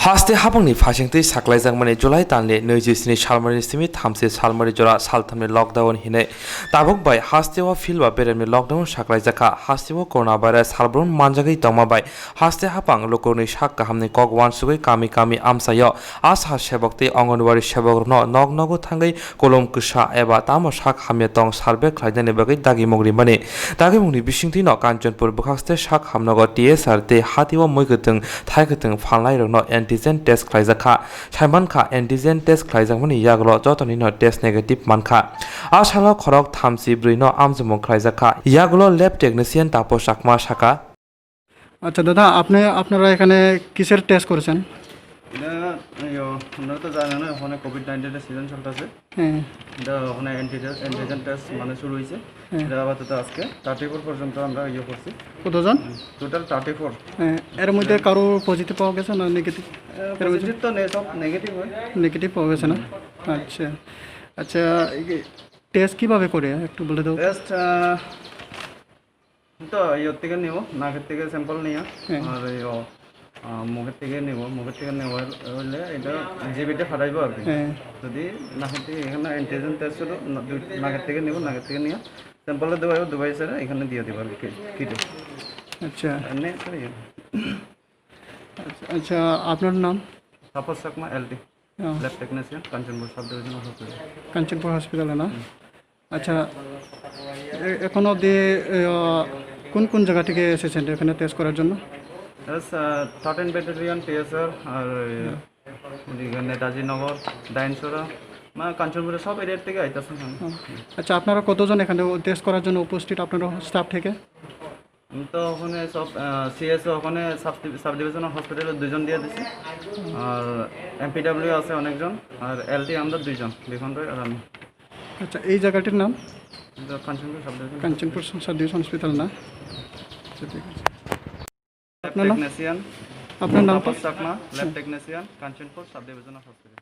Haste habangni phasingtwi saklaijak July tanle 27 salmari simi 30 salmari jora salthamni lockdown hine tabuk bai hasteo filba beremni lockdown saklaijaka hasteo coronavirus salbron manjagai tongmabai haste habang lokorni sak kahamni kok sugoi kami amsayo asha sebokte angonwari sebokno nognogo thangai kolom kusa eba tamo sak hamya tong sarbe khlaidani bagai dagi mungni bisingti no kanchanpur bukhaksteo sak hamnogo tsr te hatiwa moigotong thaigotong phalnai rokno antygen test khwlaijakha saimankha antygen test khwlaijakmani yaglo jotono no test negative mankha asalo khorok thamchibrwi no amjumung khwlaijakha yaglo lab technician tapo sakma saka। আচ্ছা দাদা আপনারা এখানে কিসের test করেছেন? আপনারা তো জানেন ওখানে কোভিড-19 এর সিজন চলতেছে। হ্যাঁ, এটা ওখানে অ্যান্টিজেন টেস্ট শুরু হয়েছে। এটা আপাতত আজকে 34 পর্যন্ত আমরা করছি। কতজন? টোটাল 34। হ্যাঁ, এর মধ্যে কারো পজিটিভ পাওয়া গেছে না নেগেটিভ? পজিটিভ তো নেই, সব নেগেটিভ হয়। নেগেটিভ পাওয়া গেছে না? আচ্ছা টেস্ট কিভাবে করে একটু বলে দাও। টেস্ট তো থেকে নিব, নাকের থেকে স্যাম্পল নিয়ে আর মুখের থেকে হলে এটা জিবিতে ফাটাইব আর কি। যদি নাকের থেকে এখানে অ্যান্টিজেন টেস্ট হলো নাকের থেকে নিয়ে স্যাম্পলে দেওয়া দুবাই স্যার এখানে দিয়ে দেবো আর কি কিটে। আচ্ছা এমনি আচ্ছা আপনার নাম? Tapas Chakma LT, lab technician, Kanchanpur sub division hospital. Kanchanpur হসপিটালে না? আচ্ছা এখনও অবধি কোন জায়গা থেকে এসেছেন এখানে টেস্ট করার জন্য? 13 ব্যাটালিয়ন টিএসআর আর নেতাজি নগর, ডাইনসোরা, কাঞ্চনপুরের সব এরিয়ার থেকে আইতেছেন। আচ্ছা আপনারা কতজন এখানে টেস্ট করার জন্য উপস্থিত আপনার স্টাফ থেকে? তো ওখানে সব সিএসও ওখানে সাব ডিভিশনাল হসপিটালে 2 জন দিয়ে দিচ্ছি, আর এমপিডব্লিউ আছে অনেকজন, আর এলটি আমরা 2 জন, বিখন রয় আর আমি। আচ্ছা এই জায়গাটির নাম? Kanchanpur sub division. Kanchanpur sub division hospital না? আচ্ছা ঠিক আছে। টেকনিশিয়ান আপনার নাম? Tapas Chakma, lab technician, Kanchanpur sub divisional hospital.